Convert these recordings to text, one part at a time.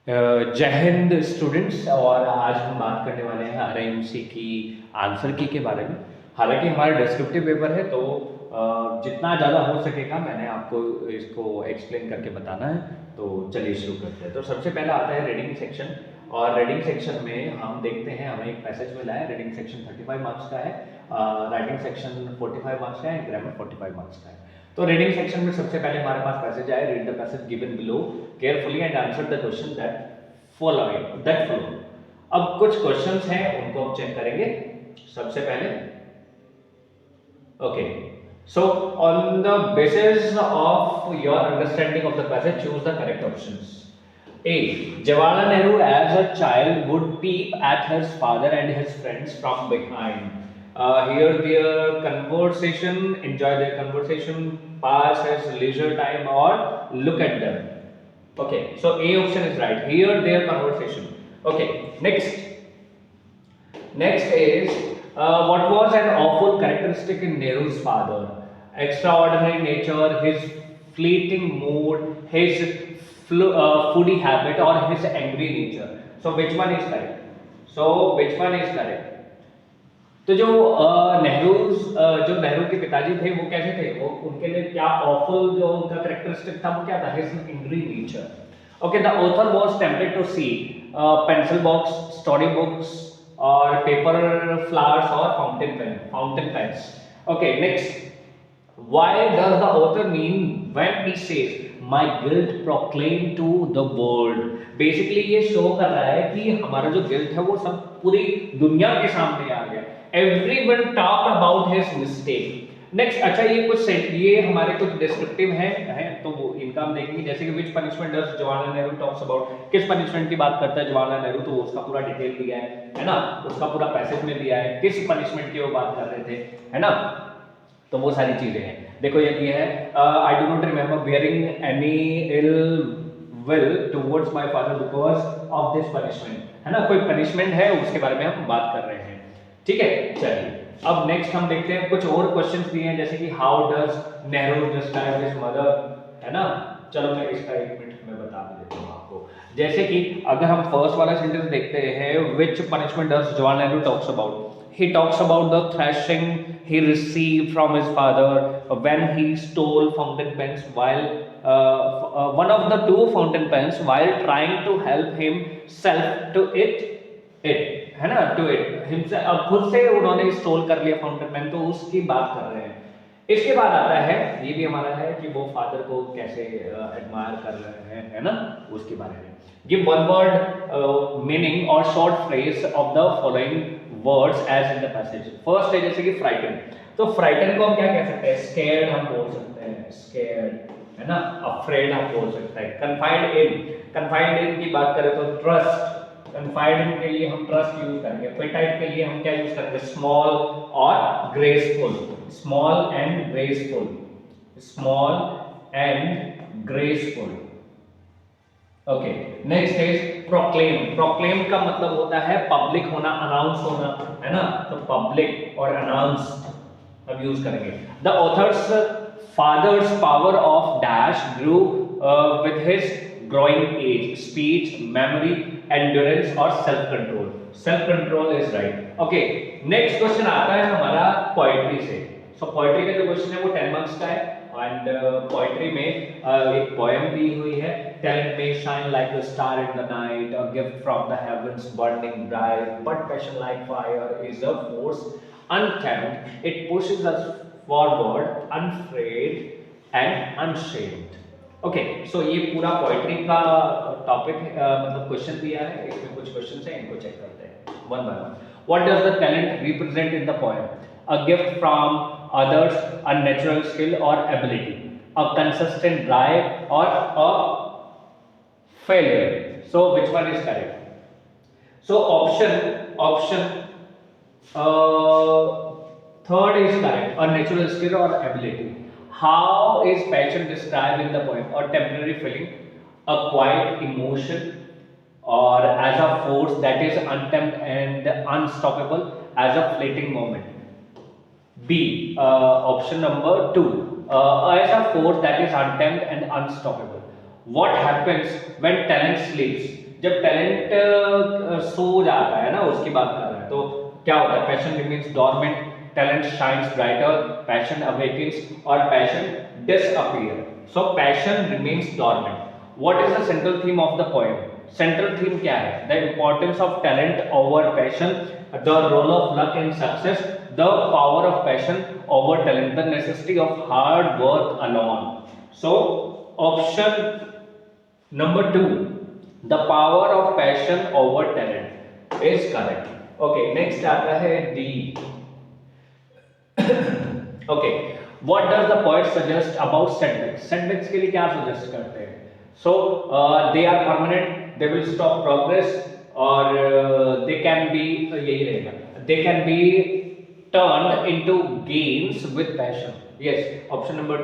जय हिंद स्टूडेंट्स। और आज हम बात करने वाले हैं आरआईएमसी की आंसर की के बारे में। हालांकि हमारा डिस्क्रिप्टिव पेपर है तो जितना ज़्यादा हो सकेगा मैंने आपको इसको एक्सप्लेन करके बताना है। तो चलिए शुरू करते हैं। तो सबसे पहला आता है रीडिंग सेक्शन। और रीडिंग सेक्शन में हम देखते हैं हमें एक पैसेज मिला है। रीडिंग सेक्शन 35 मार्क्स का है, राइटिंग सेक्शन 45 मार्क्स का है, ग्रामर 45 मार्क्स का है। तो रीडिंग सेक्शन में सबसे पहले हमारे पास पैसेज आए, read the passage given below carefully and answer the question that follow. अब कुछ क्वेश्चंस हैं उनको हम चेक करेंगे सबसे पहले। Okay, so on the basis of your understanding of the passage choose the correct options. A. Jawaharlal Nehru as a child would peep at his father and his friends from behind. Hear their conversation, enjoy their conversation, pass his leisure time, or look at them. Okay, so A option is right. Hear their conversation. Okay, next. Next is what was an awful characteristic in Nehru's father? Extraordinary nature, his fleeting mood, his foodie habit, or his angry nature. So which one is correct? So which one is correct? तो जो नेहरू के पिताजी थे वो कैसे थे, वो उनके लिए क्या ऑफुल जो उनका करेक्टरिस्टिक था वो क्या था? His angry nature. Okay, the author was tempted to see pencil box, story books और पेपर फ्लावर्स और fountain pens. Okay, next, why does the author mean when he says my guilt proclaimed to the world? Basically ये show कर रहा है कि हमारा जो guilt है वो सब पूरी दुनिया के सामने आ गया। Everyone talk about his mistake. Next, अच्छा ये हमारे कुछ डिस्क्रिप्टिव हैं तो वो इनका हम देखेंगे। जैसे कि विच punishment does Jawaharlal Nehru talks about, किस पनिशमेंट की बात करता है जवाहरलाल नेहरू, तो उसका पूरा डिटेल दिया है ना, उसका पूरा पैसेज में दिया है किस पनिशमेंट की वो बात कर रहे थे, है ना। तो वो सारी चीजें हैं। देखो ये है, I do not remember bearing any ill will towards my father because of this punishment, है ना, कोई पनिशमेंट है उसके बारे में हम बात कर रहे हैं। ठीक है, चलिए अब नेक्स्ट हम देखते हैं कुछ और क्वेश्चंस दिए हैं, जैसे कि how does Nehru describe his mother, है ना। चलो मैं इसका 1 मिनट में बता देता हूँ आपको। जैसे कि अगर हम फर्स्ट वाला सेंटेंस देखते हैं, which punishment does Jawaharlal Nehru talks about, he talks about the thrashing he received from his father when he stole fountain pens while one of the two fountain pens while trying to help himself to it, है ना, to it himself। अब खुद से उन्होंने stall कर लिया fountain pen, तो उसकी बात कर रहे हैं। इसके बाद आता है, ये भी हमारा है कि वो फादर को कैसे एडमायर कर रहे हैं, है ना, उसके बारे में। गिव वन वर्ड मीनिंग और short phrase of the following words as in the passage. First है जैसे कि फ्राइटन, तो फ्राइटन को हम क्या कह सकते हैं? स्केयर्ड हम बोल सकते हैं, स्केयर्ड, है ना। अफ्रेड हम बोल सकते हैं। कन्फाइंड इन की बात करें तो ट्रस्ट, कन्फाइंड के लिए हम ट्रस्ट यूज करेंगे। पेटाइट के लिए हम क्या यूज करेंगे? स्मॉल और graceful, small and graceful, small and graceful. Okay, next is proclaim. Proclaim का मतलब होता है पब्लिक होना, अनाउंस होना, है ना, तो पब्लिक और अनाउंस अब यूज करेंगे। The authors fathers power of dash grew with his growing age, speech, memory, endurance और self control. Self control is right. Okay, next question आता है हमारा पोएट्री से। सो पोएट्री का जो क्वेश्चन है वो 10 मार्क्स का है। एंड पोएट्री में एक पोएम दी हुई है, talent may shine like a star in the night, a gift from the heavens burning bright, but passion like fire is a force untamed, it pushes us forward unafraid and unshamed। Okay, so ये पूरा poetry का topic मतलब question दिया है, इसमें कुछ question है, इनको चेक करते हैं one by one. What does the talent represent in the poem? A gift from others, a natural skill और एबिलिटी, अ कंसिस्टेंट ड्राइव और अ failure। So which one is correct? So option third is correct, or natural skill or ability। How is passion described in the poem? Or temporary feeling, a quiet emotion, or as a force that is untamed and unstoppable, as a fleeting moment। B, option number 2, as a force that is untamed and unstoppable। What happens when talent sleeps? जब talent so जाता है ना, उसकी बात कर रहे हैं, तो क्या होता है? Passion remains dormant, talent shines brighter, passion awakens और passion disappear. So passion remains dormant. What is the central theme of the poem? Central theme क्या है? The importance of talent over passion, the role of luck in success, the power of passion over talent, the necessity of hard work alone. So option number 2, the power of passion over talent is correct. Okay, next आता है D. Okay, what does the poet suggest about setbacks? Setbacks के लिए क्या suggest करते हैं? So they are permanent, they will stop progress, और they can be यही रहेगा, they can be turned into gains with passion. Yes, option number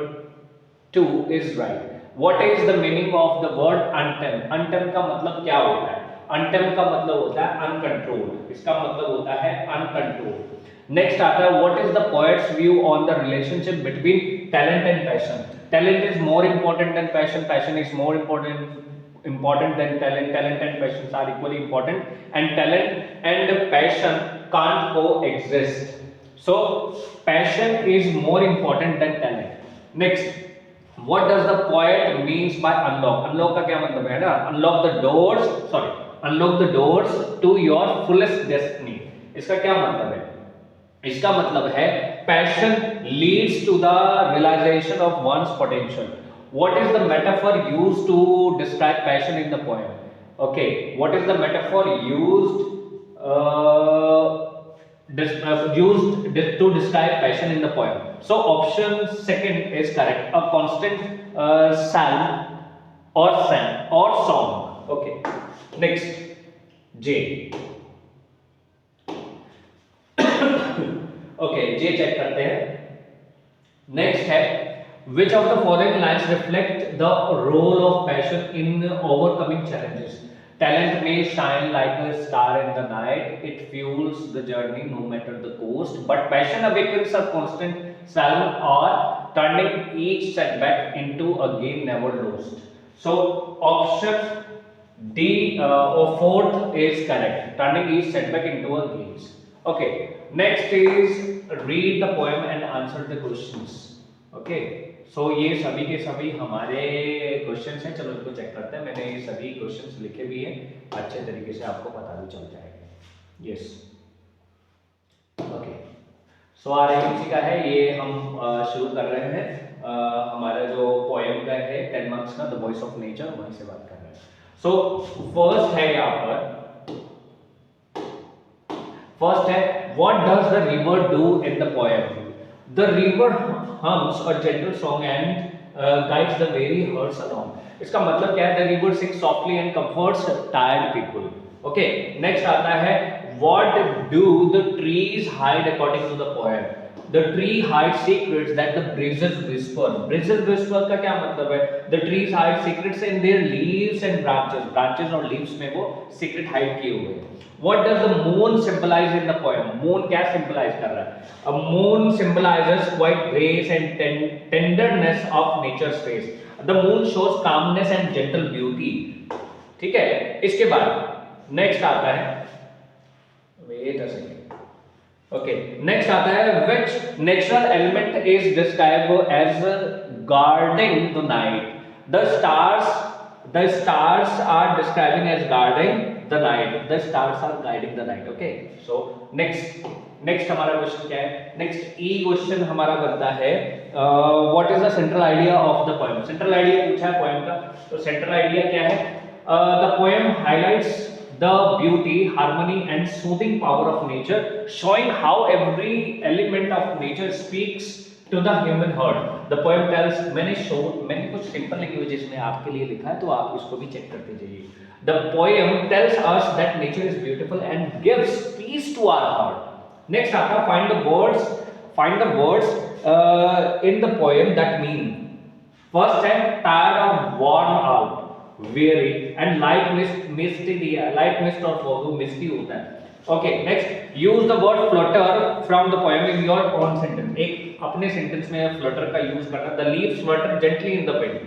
2 is right. What is the meaning of the word untamed? Untamed का मतलब क्या होता है? Untamed का मतलब होता है uncontrolled. इसका मतलब होता है uncontrolled. Next आता है what is the poet's view on the relationship between talent and passion? Talent is more important than passion. Passion is more important than talent. Talent and passion are equally important, and talent and passion can't coexist. So passion is more important than talent. Next, what does the poet means by unlock? Unlock का क्या मतलब है ना? Unlock the doors to your fullest destiny. इसका क्या मतलब है? इसका मतलब है passion leads to the realization of one's potential. What is the metaphor used to describe passion in the poem? Okay, what is the metaphor used to describe passion in the poem? So option second is correct, a constant psalm or song. Okay, next J. Okay, J check करते हैं. Next है which of the following lines reflect the role of passion in overcoming challenges? Talent may shine like a star in the night, it fuels the journey no matter the cost, but passion awakens a constant psalm or turning each setback into a gain never lost. So option D or fourth is correct, turning each setback into a gain. Okay, next is read the poem and answer the questions. Okay, सो ये सभी के सभी हमारे questions हैं. चलो इनको check करते हैं. मैंने ये सभी क्वेश्चंस लिखे भी हैं, अच्छे तरीके से आपको पता भी चल जाएगा. Yes, okay. सो आरएमसी का है ये, हम शुरू कर रहे हैं. हमारा जो पोएम का है 10 मार्क्स का, द वॉइस ऑफ नेचर, वहीं से बात कर रहे हैं. सो फर्स्ट है यहाँ पर, फर्स्ट है what does the river do in the poem? The river hums a gentle song and guides the weary herds along. इसका मतलब क्या है? The river sings softly and comforts tired people. Okay. Next आता है what do the trees hide according to the poem? The tree hides secrets that the breezes whisper. Breezes whisper का क्या मतलब है? The trees hide secrets in their leaves and branches. Branches और leaves में वो secret hide किए हुए हैं. What does the moon symbolize in the poem? Moon क्या symbolize कर रहा है? A moon symbolizes quiet grace and tenderness of nature's face. The moon shows calmness and gentle beauty. ठीक है. इसके बाद next आता है, wait a second. Okay, next आता है which natural element is described as guarding the night? The stars are describing as guarding the night. The stars are guiding the night. Okay, so next हमारा question क्या है? Next ई question हमारा बनता है what is the central idea of the poem? Central idea पूछा है poem का, तो सेंट्रल आइडिया क्या है? The poem highlights the beauty, harmony and soothing power of nature, showing how every element of nature speaks to the human heart. The poem tells, मैंने कुछ simple language इसमें आपके लिए लिखा है, तो आप इसको भी चेक करते जाइए. The poem tells us that nature is beautiful and gives peace to our heart. Next आता है find the words in the poem that mean. First है tired or worn out, weary and light mist or fog, misty होता है. Okay, next use the word flutter from the poem in your own sentence. एक अपने sentence में flutter का use करना. The leaves flutter gently in the wind.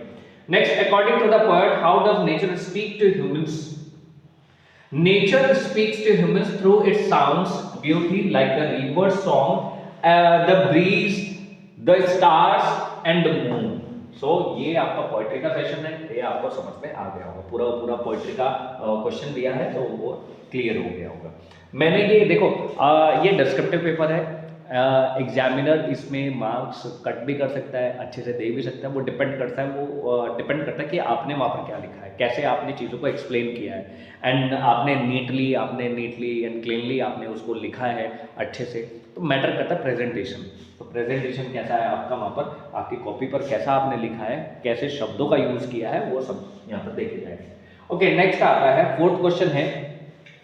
Next, according to the poet, how does nature speak to humans? Nature speaks to humans through its sounds, beauty, like the river's song, the breeze, the stars, and the moon. So ये आपका poetry का session है, ये आपको समझ में आ गया होगा, पूरा पूरा पोइट्री का क्वेश्चन दिया है तो वो क्लियर हो गया होगा। मैंने ये देखो ये डिस्क्रिप्टिव पेपर है, एग्जामिनर इसमें मार्क्स कट भी कर सकता है, अच्छे से दे भी सकता है, वो डिपेंड करता है, वो डिपेंड करता है कि आपने वहाँ पर क्या लिखा है, कैसे आपने चीज़ों को एक्सप्लेन किया है, एंड आपने नीटली एंड क्लीनली आपने उसको लिखा है अच्छे से। तो मैटर करता है प्रेजेंटेशन, तो प्रेजेंटेशन कैसा है आपका, वहाँ पर आपकी कॉपी पर कैसा आपने लिखा है, कैसे शब्दों का यूज़ किया है, वो सब यहाँ पर देखे जाएंगे। ओके, नेक्स्ट आता है फोर्थ क्वेश्चन है।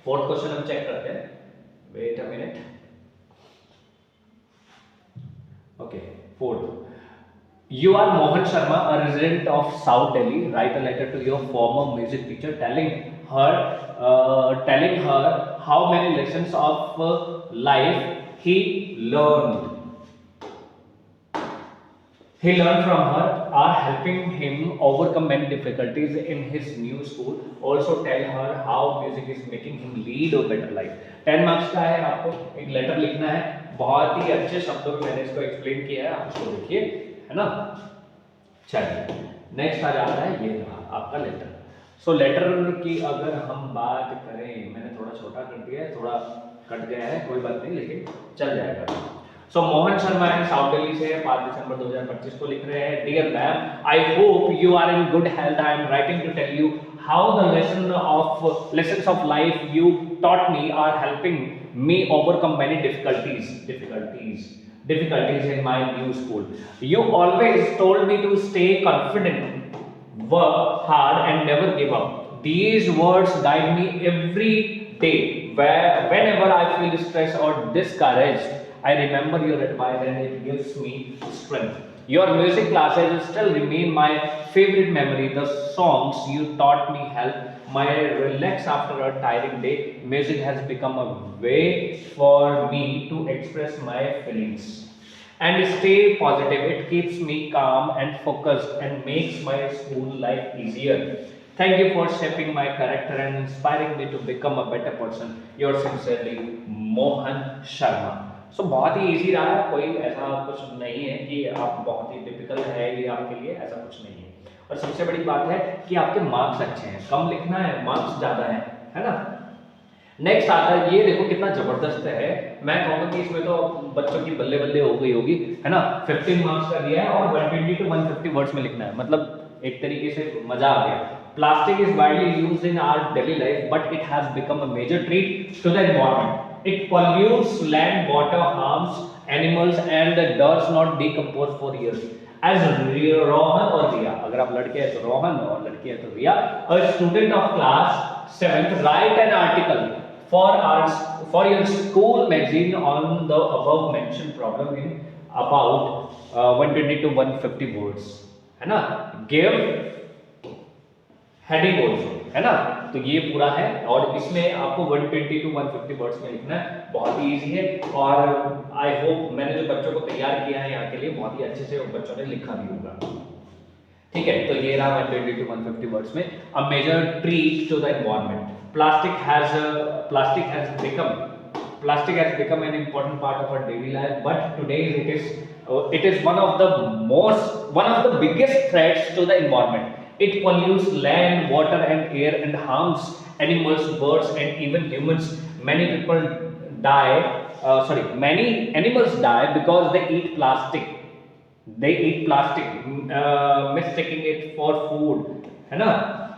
फोर्थ क्वेश्चन हम चेक करते हैं, wait a minute. Okay, fourth. You are Mohan Sharma, a resident of South Delhi. Write a letter to your former music teacher, telling her how many lessons of life he learned. He learned from her, are helping him overcome many difficulties in his new school. Also tell her how music is making him lead a better life. 10 marks का है, आपको एक letter लिखना है, बहुत ही अच्छे शब्दों में मैंने इसको एक्सप्लेन किया है, आप इसको देखिए, है ना। चलिए नेक्स्ट आ जाता है ये रहा आपका लेटर। सो लेटर की अगर हम बात करें, मैंने थोड़ा छोटा कर दिया है, थोड़ा कट गया है, कोई बात नहीं, लेकिन चल जाएगा। सो मोहन शर्मा है, साउथ दिल्ली से, 5 दिसंबर 2025 को लिख रहे हैं, dear ma'am, I hope you are in good health. I am writing to tell you how the lessons of life you taught me are helping me overcome many difficulties in my new school. You always told me to stay confident, work hard and never give up. These words guide me every day. Whenever I feel stressed or discouraged, I remember your advice and it gives me strength. Your music classes still remain my favorite memory. The songs you taught me help my relax after a tiring day. Music has become a way for me to express my feelings and stay positive. It keeps me calm and focused and makes my school life easier. Thank you for shaping my character and inspiring me to become a better person. Yours sincerely, Mohan Sharma. सो बहुत ही easy रहा है, कोई ऐसा कुछ नहीं है कि आप बहुत ही टिपिकल है ये आपके लिए, ऐसा कुछ नहीं है। और सबसे बड़ी बात है कि आपके मार्क्स अच्छे हैं, कम लिखना है, मार्क्स ज़्यादा है ना। नेक्स्ट आता है, ये देखो कितना जबरदस्त है, मैं कहूँगा कि इसमें तो बच्चों की बल्ले बल्ले हो गई होगी, है ना। 15 मार्क्स का दिया है और 120 to 150 वर्ड्स में लिखना है, मतलब एक तरीके से मजा आ गया। Plastic is widely used in our daily life, but it has become a major threat to the environment. It pollutes land, water, harms animals, and does not decompose for years. As Rohan or Riya, अगर आप लड़के हैं तो रोहन और लड़की है तो रिया, a student of class 7th, write an article for your school magazine on the above mentioned problem in about 120 to 150 words, है ना। Give हेडिंग ऑल्सो, है ना। तो ये पूरा है और इसमें आपको 120 to 150 वर्ड्स में लिखना है, बहुत ही इजी है। और आई होप मैंने जो बच्चों को तैयार किया है यहाँ के लिए बहुत ही अच्छे से बच्चों ने लिखा भी होगा, ठीक है। तो ये रहा 120 to 150 वर्ड्स में, a major threat to the environment. Plastic has become an important part of our daily life, but today it is one of the biggest threats to the environment. It pollutes land, water and air and harms animals, birds and even humans. Many animals die because they eat plastic. Mistaking it for food, है ना,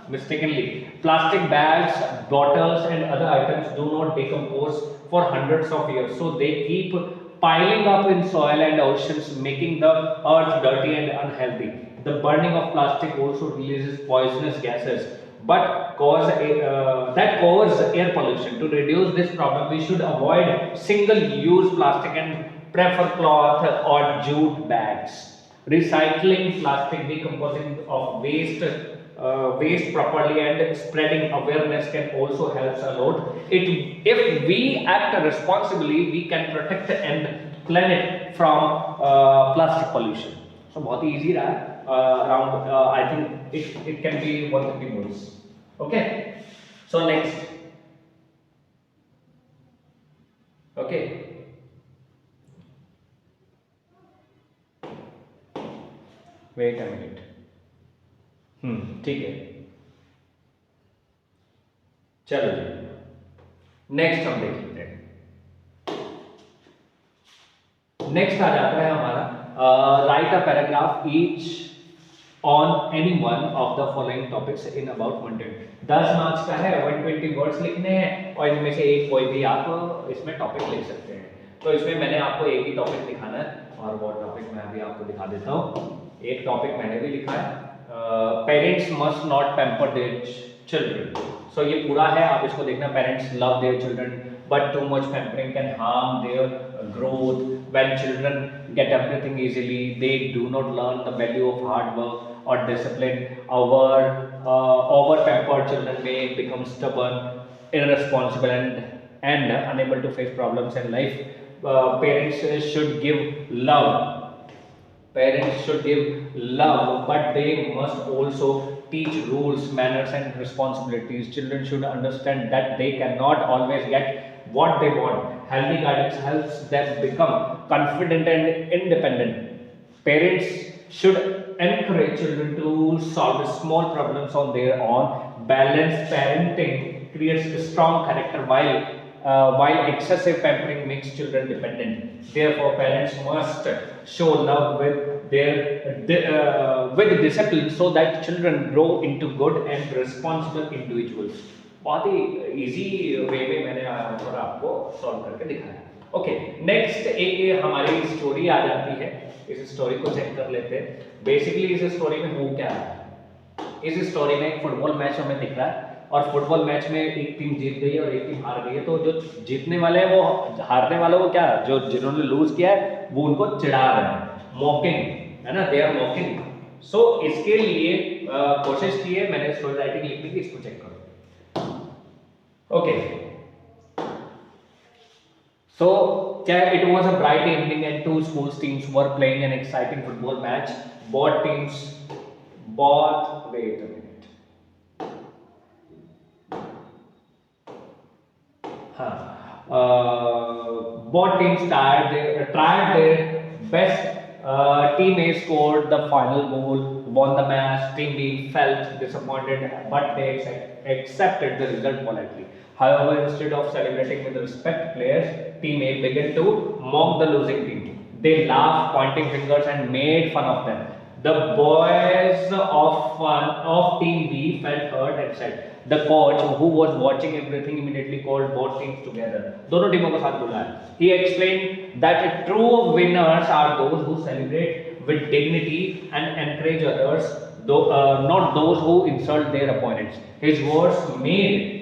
mistakenly. Plastic bags, bottles and other items do not decompose for hundreds of years, so they keep piling up in soil and oceans, making the earth dirty and unhealthy. The burning of plastic also releases poisonous gases that cause air pollution. To reduce this problem, we should avoid single-use plastic and prefer cloth or jute bags. Recycling plastic, decomposing of waste properly and spreading awareness can also help a lot. If we act responsibly, we can protect and planet from plastic pollution. So बहुत ही easy रहा है, around I think it can be 150 words. Okay, so next wait a minute, ठीक है, चलो जी next हम देख लेते हैं। नेक्स्ट आ जाता है हमारा right a paragraph each on any one of the following topics in about 120। 10 marks का है, 120 वर्ड्स लिखने हैं और इनमें से एक कोई भी आप इसमें टॉपिक लिख सकते हैं। तो इसमें मैंने आपको एक ही टॉपिक दिखाना है और वो टॉपिक मैं अभी आपको दिखा देता हूँ। एक टॉपिक मैंने भी लिखा है, parents must not pamper their children. So ये पूरा है, आप इसको देखना। Parents love their children but too much pampering can harm their growth. When children get everything easily, they do not learn the value of hard work or discipline. Over pampered children may become stubborn, irresponsible, and unable to face problems in life. Parents should give love. Parents should give love, but they must also teach rules, manners, and responsibilities. Children should understand that they cannot always get what they want. Healthy guidance helps them become confident and independent. Parents should encourage children to solve small problems on their own. Balanced parenting creates a strong character, while excessive pampering makes children dependent. Therefore, parents must show love with discipline so that children grow into good and responsible individuals. बहुत ही easy way में मैंने और आपको solve करके दिखाया। Okay, next एक हमारी story आ जाती है। इस स्टोरी को चेक कर लेते हैं। बेसिकली इस स्टोरी में हो क्या है, इस स्टोरी में एक फुटबॉल मैच हमें दिख रहा है और फुटबॉल मैच में एक टीम जीत गई है और एक टीम हार गई है। तो जो जीतने वाले हैं वो हारने वालों को क्या, जो जिन्होंने लूज किया है वो उनको चिढ़ा रहे हैं, मॉकिंग है ना, दे आर मॉकिंग। सो इसके लिए कोशिश की है मैंने स्टोरी राइटिंग लिखने की, इसको चेक करो। Okay. So, it was a bright evening and two schools teams were playing an exciting football match. Both wait a minute. Both teams tried their best. Team A scored the final goal, won the match. Team B felt disappointed, but they accepted the result politely. However, instead of celebrating with respect, players Team A began to mock the losing team. They laughed, pointing fingers, and made fun of them. The boys of Team B felt hurt and sad. The coach, who was watching everything, immediately called both teams together. दोनों टीमों को साथ बुलाया. He explained that true winners are those who celebrate with dignity and encourage others, not those who insult their opponents. His words made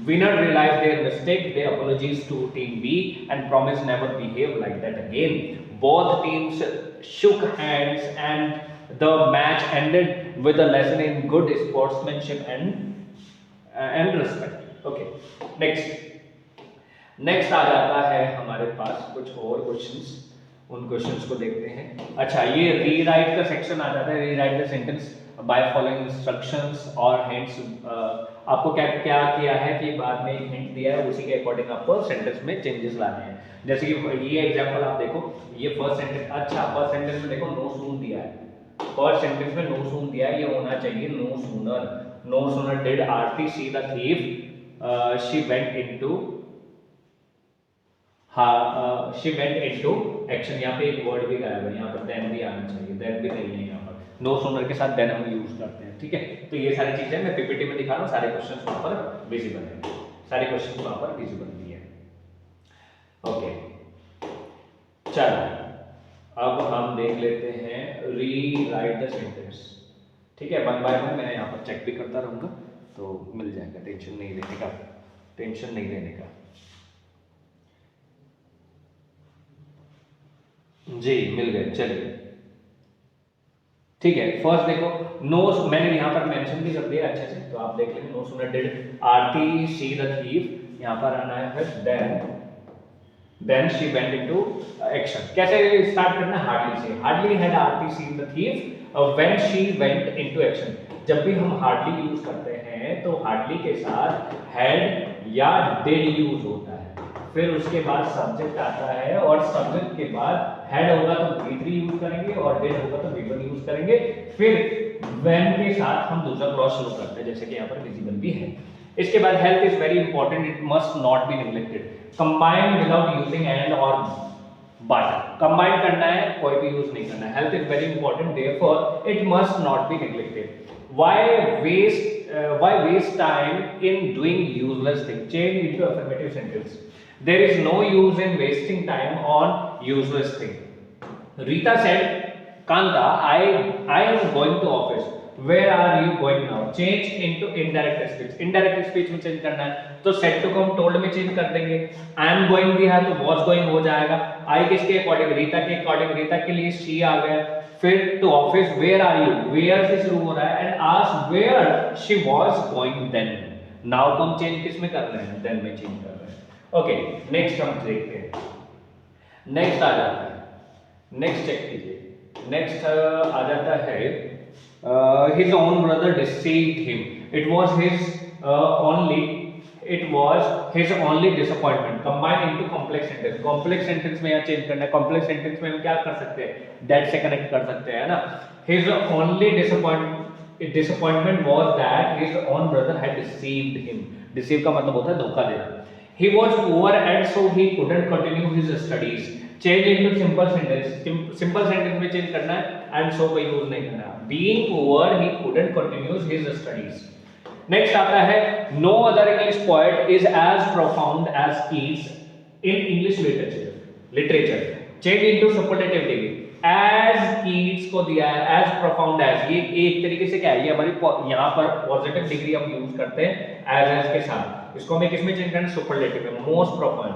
winner realize their mistake. They apologized to Team B and promised never behave like that again. Both teams shook hands and the match ended with a lesson in good sportsmanship and respect. Okay, next आ जाता है हमारे पास कुछ और questions, उन questions को देखते हैं। अच्छा, ये रीराइट का सेक्शन आ जाता है। Rewrite the sentence by following instructions और हिंट्स। आपको क्या क्या किया है कि बाद में एक हिंट दिया है, उसी के अकॉर्डिंग आपको सेंटेंस में चेंजेस लाने हैं। जैसे कि ये एग्जांपल आप देखो, ये फर्स्ट सेंटेंस। अच्छा, फर्स्ट सेंटेंस में देखो नो सून दिया है। फर्स्ट सेंटेंस में नो सून दिया है, ये होना चाहिए no sooner. No sooner did Aarti see the thief, she went into action. यहाँ पे एक वर्ड भी गायब है, यहाँ पर देन भी आना चाहिए, देन भी नहीं है यहाँ पर। नो सूनर के साथ देन हम यूज करते हैं, ठीक है। तो ये सारी चीजें मैं पीपीटी में दिखा रहा हूँ, सारे क्वेश्चंस वहां पर विजिबल है, सारे क्वेश्चंस वहां पर विजिबल भी है। ओके, चलो अब हम देख लेते हैं री राइट द सेंटेंस, ठीक है। वन बाय वन मैं यहाँ पर चेक भी करता रहूंगा, तो मिल जाएगा, टेंशन नहीं लेने का, टेंशन नहीं लेने का जी, मिल गए। चलिए ठीक है। फर्स्ट देखो, नो, मैंने यहाँ पर मेंशन भी कर दिया अच्छे से, तो आप देख लेंगे। No sooner did Aarti see the thief, यहाँ पर आना है then she went into action. कैसे स्टार्ट करना है? हार्डली से। Hardly had Aarti seen the thief when she went into action. जब भी हम हार्डली यूज करते हैं तो हार्डली के साथ हैड या डिड यूज होता है, फिर उसके बाद सब्जेक्ट आता है और सब्जेक्ट के बाद हेड होगा तो V3 यूज करेंगे और डेड होगा तो V1 यूज करेंगे। फिर when के साथ हम दूसरा क्लॉज शुरू करते हैं, जैसे कि यहाँ पर विजिबल भी है। इसके बाद health is very important, it must not be neglected. Combine without using and और बट, कंबाइन करना है, कोई भी यूज नहीं करना है। Health is very important, therefore it must not be neglected. Why waste time in doing useless things? Change into affirmative sentence. There is no use in wasting time on useless thing. Rita said, Kanta, I am going to office. Where are you going now? Change into indirect speech. Indirect speech में change करना है तो said to को हम told में change कर देंगे। I am going भी है तो was going हो जाएगा। I किसके according? रीता के according, रीता के लिए she आ गया। फिर to office, where are you? Where से शुरू हो रहा है and ask where she was going then. Now को हम change किस में कर रहे हैं? Then में change कर रहे हैं। Okay, next हम देखते हैं। Next आ जाता है, next check कीजिए। Next आ जाता है his own brother deceived him. It was his only disappointment. Combine into complex sentence. Complex sentence में यहाँ change करना है। Complex sentence में हम क्या कर सकते हैं? That से connect कर सकते हैं, है ना? His only disappointment was that his own brother had deceived him. Deceive का मतलब होता है धोखा देना। He was poor and so he couldn't continue his studies. Change into simple sentence. Simple sentence में change करना है and so का use नहीं करना। Being poor, he couldn't continue his studies. Next आता है no other English poet is as profound as Keats in English literature. Change into superlative degree. As Keats को दिया है, as profound as, ये एक तरीके से क्या है, ये हमारी यहाँ पर पॉजिटिव डिग्री हम यूज करते हैं as के साथ। इसको हमें किसमें चेंज करना है? सुपरलेटिव में। Most profound,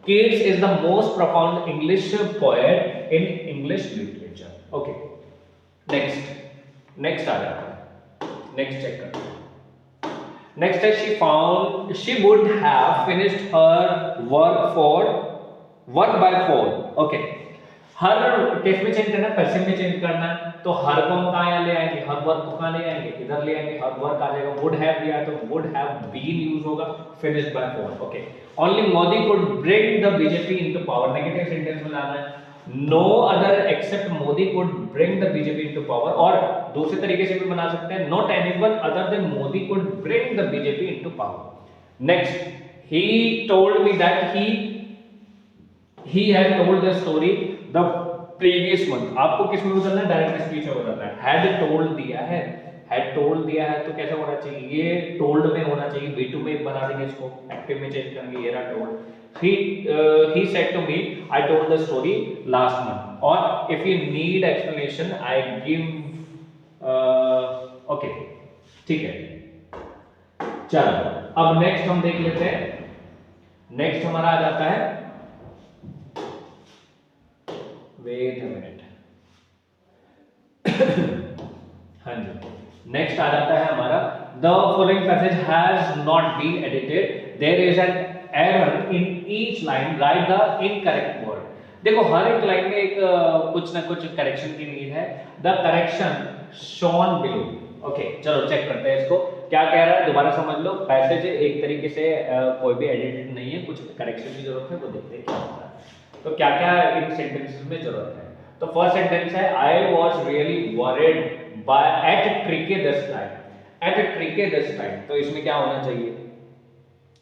Keats is the most profound English poet in English literature. Okay. Next आ जाता है, next check करते हैं। Next है she would have finished her work by 4. Okay. Her case में चेंज करना है, पैसिव में चेंज करना है, तो हर को हम कहाँ यहाँ ले आएंगे? हर वर्क को कहाँ ले आएंगे? इधर ले आएंगे। हर वर्क आ जाएगा, would have दिया है तो would have been यूज होगा, finished by 4. Okay. Only Modi could bring the BJP into power. Negative sentence में लाना है। No other except Modi could bring the BJP into power, और दूसरे तरीके से भी बना सकते हैं not anyone other than Modi could bring the BJP into power. Next, he told me that he had told the story the previous month. आपको किस में बदलना है? डायरेक्ट स्पीच में बदलना है। had told दिया है तो कैसा होना चाहिए? ये told में होना चाहिए, B2 में बना देंगे इसको, एक्टिव में चेंज करेंगे, ये रहा told। He said to me, I told the story last month. Or if you need explanation, I give okay, ठीक है। चलो अब नेक्स्ट हम देख लेते हैं। नेक्स्ट हमारा आ जाता है, वेट अ मिनट, हाँ जी, नेक्स्ट आ जाता है हमारा the following passage has not been edited, there is an error in each line, write the incorrect word. देखो हर एक लाइन में एक कुछ ना कुछ करेक्शन की नीड है। The correction shown below. Okay चलो चेक करते हैं इसको क्या कह रहा है, दोबारा समझ लो। पैसेज एक तरीके से कोई भी एडिटेड नहीं है, कुछ करेक्शन की जरूरत है, वो देखते हैं क्या होता है। तो क्या क्या इन सेंटेंसेस में जरूरत है। तो फर्स्ट सेंटेंस है I was really worried by at trike this time. At trike this time, तो इसमें क्या होना चाहिए?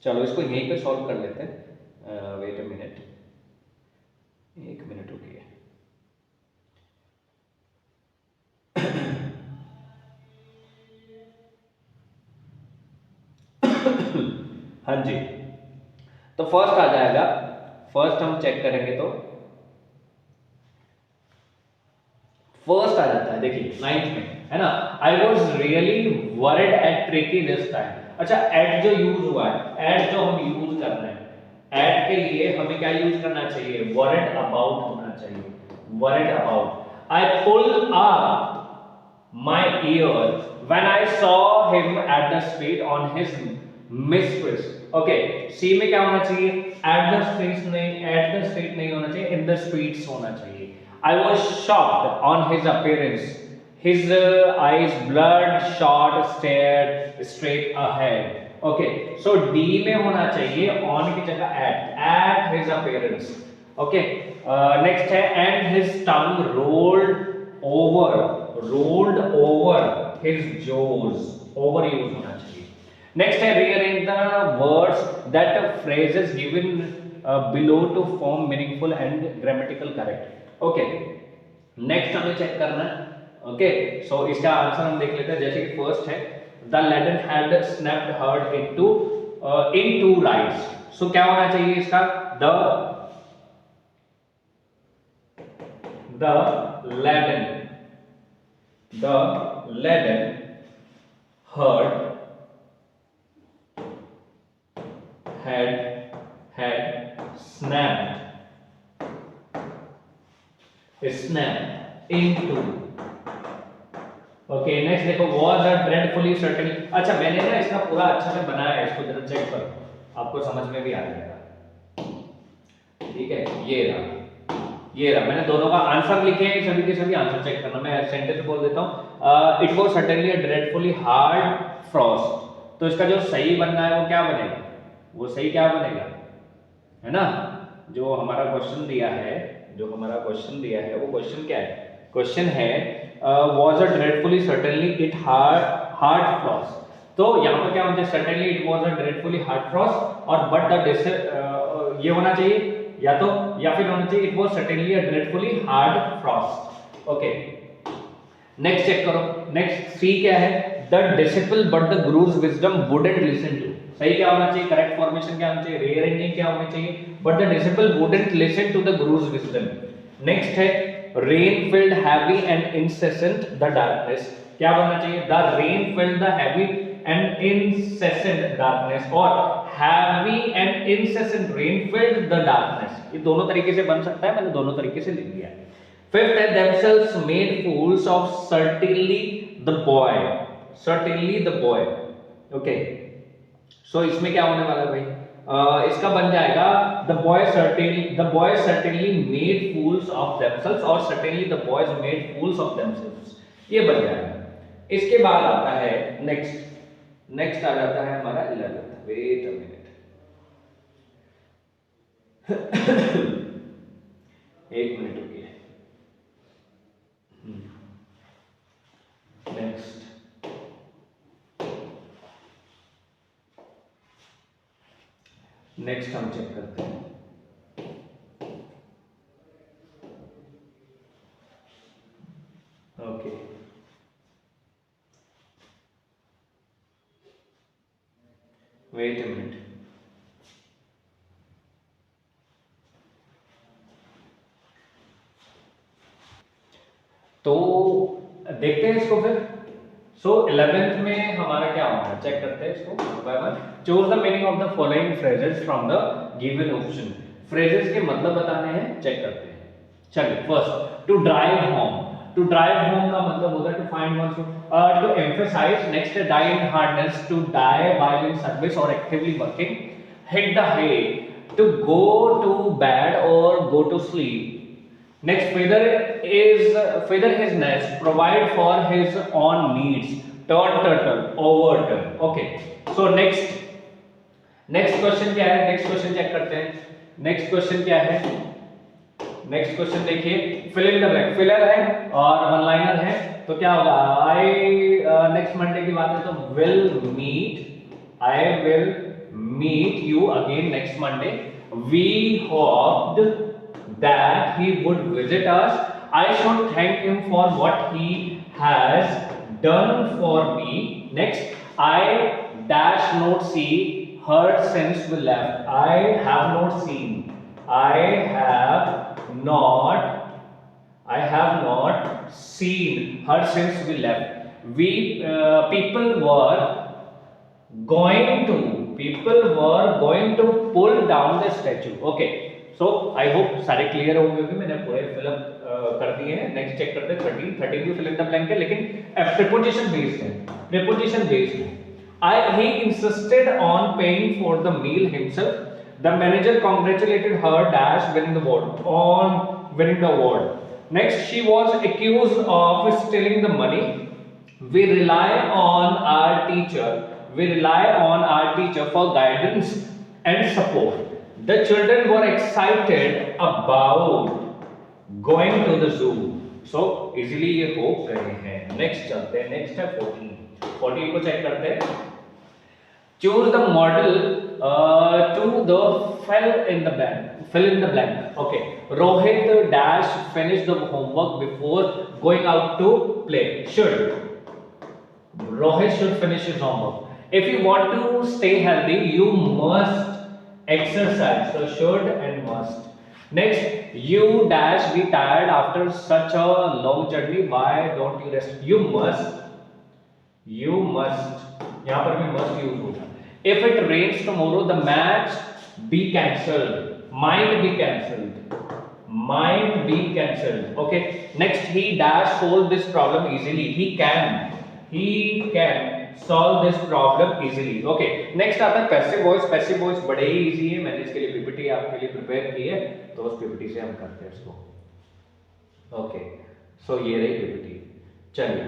चलो इसको यहीं पे सॉल्व कर लेते हैं। वेट अ मिनट, एक मिनट रुकिए। हाँ जी, तो फर्स्ट आ जाएगा, फर्स्ट हम चेक करेंगे तो फर्स्ट आ जाता है, देखिए 9th में है ना, I was really worried at tricky this time. अच्छा एट जो यूज हुआ है, एट जो हम यूज कर रहे हैं, एट के लिए हमें क्या यूज करना चाहिए? वरिड अबाउट होना चाहिए, worried about. I pull up my ear when I saw him at the street on his mistress. Okay, C में क्या होना चाहिए? At the streets नहीं, at the street नहीं होना चाहिए, in the streets होना चाहिए। I was shocked on his appearance. His eyes bloodshot stared straight ahead. Okay, so D में होना चाहिए on की जगह at his appearance. Okay, next है and his tongue rolled over his jaws, over use होना चाहिए। नेक्स्ट है rearrange the words that phrases given below to form meaningful and grammatical correct. Okay, next हमें check करना है। Okay, सो इसका answer हम देख लेते हैं। जैसे कि फर्स्ट है the laden had snapped herd into in two rights. सो क्या होना चाहिए इसका? The laden herd had snapped into। Okay, next देखो was a dreadfully certainly। अच्छा, मैंने ना इसका पूरा अच्छा से बनाया है, इसको जरा चेक करो, आपको समझ में भी आ जाएगा। ठीक है, ये रहा मैंने दोनों का आंसर लिखे हैं, सभी के सभी आंसर चेक करना। मैं सेंटेंस बोल देता हूँ। It was certainly a dreadfully hard frost. तो इसका जो सही बनना है वो क्या बनेगा? वो सही क्या बनेगा, है ना? जो हमारा क्वेश्चन दिया है वो क्वेश्चन क्या है? क्वेश्चन है was a dreadfully certainly it hard frost. तो यहाँ पर क्या होना चाहिए? Certainly it was a dreadfully hard frost और बट द ये होना चाहिए या फिर होना चाहिए it was certainly a dreadfully hard frost. Okay, next check करो। नेक्स्ट सी क्या है? The disciple but the guru's wisdom wouldn't listen to. सही क्या होना चाहिए? करेक्ट फॉर्मेशन क्या होना चाहिए? रीअरेंजिंग क्या होना चाहिए? But the disciple wouldn't listen to the guru's wisdom. Next है rain filled heavy and incessant the darkness. क्या बनना चाहिए? The rain filled the heavy and incessant darkness और heavy and incessant rain filled the darkness. ये दोनों तरीके से बन सकता है, मैंने दोनों तरीके से लिख दिया। फिफ्थ है themselves made fools of certainly the boy। Okay, so इसमें क्या होने वाला है भाई? इसका बन जाएगा the boys certainly made fools of themselves और certainly the boys made fools of themselves, ये बन जाएगा। इसके बाद आता है नेक्स्ट आ जाता है हमारा 11th। वेट अ मिनट, एक मिनट रुकिए। नेक्स्ट हम चेक करते हैं। Okay, wait a minute. तो देखते हैं इसको फिर। सो 11th में हमारा क्या होगा, चेक करते हैं इसको by one. Choose the meaning of the following phrases from the given option. Phrases के मतलब बताने हैं, चेक करते हैं। चलिए, first to drive home. To drive home का मतलब होता है to find one to emphasize. Next है die in hardness, to die while in service और actively working. Hit the head, to go to bed और go to sleep. Next, feather his nest, provide for his own needs, turn turtle, overturn। Okay, so next question क्या है? next question check करते हैं। next question क्या है? next question देखिए, fill in the blank। filler है और one liner है, तो क्या होगा? next Monday की बात है तो I will meet you again next Monday। we hoped that he would visit us। I should thank him for what he has done for me। Next, I dash not see her since we left। I have not seen her since we left। People were going to pull down the statue। Okay, so I hope सारे clear हो गए होंगे, मैंने पूरे fill up कर दिए हैं। Next check करते हैं 13 भी फिल इन द ब्लैंक है, लेकिन प्रीपोजिशन बेस्ड है। he insisted on paying for the meal himself। the manager congratulated her dash winning the award। next, she was accused of stealing the money। we rely on our teacher for guidance and support। The children were excited about going to the zoo. So easily ये हो गए हैं. Next चलते हैं. Next है 14. 14 को check करते हैं. Choose the model to the fill in the blank. Okay. Rohit dash finish the homework before going out to play. Rohit should finish his homework. If you want to stay healthy, you must exercise. So should and must. Next, you dash be tired after such a long journey. Why don't you rest? You must. यहाँ पर भी must use होगा. If it rains tomorrow, the match be cancelled. Might be cancelled. Okay. Next, he dash solve this problem easily. He can solve this problem easily. Okay. Next आता है passive voice. Passive voice बड़े ही easy है. मैंने इसके लिए PPT आपके लिए prepare की है, तो उस PPT से हम करते हैं इसको. Okay. So ये रही PPT. चलिए.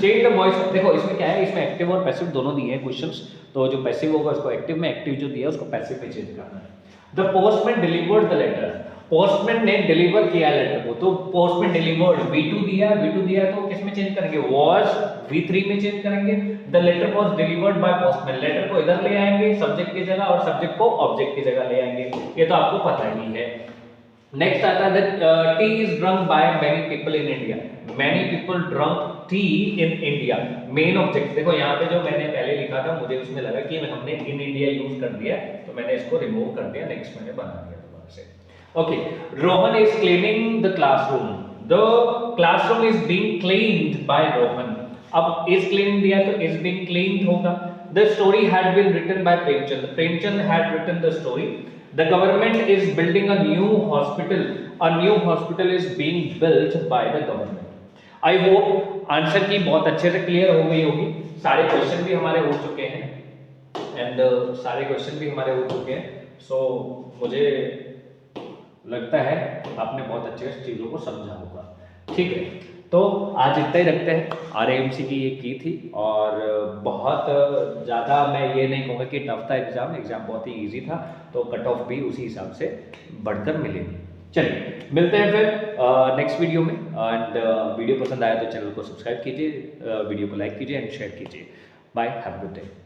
Change the voice. देखो इसमें क्या है, इसमें एक्टिव और पैसिव दोनों दिए हैं क्वेश्चंस. तो जो पैसिव होगा उसको एक्टिव में, एक्टिव जो दिया है उसको पैसिव में चेंज करना है. The postman delivered the letter. Postman ने डिलीवर किया लेटर को, तो पोस्टमैन डिलीवर्ड V2 दिया है तो किस में चेंज करेंगे? वाज V3 में चेंज करेंगे. The letter was delivered by postman. Letter को इधर ले आएंगे सब्जेक्ट की जगह और सब्जेक्ट को ऑब्जेक्ट की जगह ले आएंगे. ये तो आपको पता ही है. नेक्स्ट आता है T is drunk by many people in India. Many people drunk T in India. Main object देखो यहाँ पे जो मैंने पहले लिखा था, मुझे उसमें लगा कि हमने इन इंडिया यूज कर दिया, तो मैंने इसको रिमूव कर दिया. नेक्स्ट मैंने बना दिया दोबारा से. Okay. Rohan is cleaning the classroom. The classroom is being cleaned by Rohan. अब इज क्लीन दिया तो इज बीइंग क्लीन्ड होगा. The story had been written by Premchand. Premchand had written the story. The government is building a new hospital. A new hospital is being built by the government. I hope answer की बहुत अच्छे से clear हो गई होगी. सारे question भी हमारे हो चुके हैं एंड सो मुझे लगता है आपने बहुत अच्छे से चीज़ों को समझा होगा. ठीक है, तो आज इतना ही रखते हैं. RAMC की ये की थी और बहुत ज़्यादा मैं ये नहीं कहूँगा कि टफ था एग्ज़ाम बहुत ही इजी था, तो कट ऑफ भी उसी हिसाब से बढ़कर मिलेगी. चलिए मिलते हैं फिर नेक्स्ट वीडियो में. एंड वीडियो पसंद आया तो चैनल को सब्सक्राइब कीजिए, वीडियो को लाइक कीजिए एंड शेयर कीजिए. Bye, have a good day.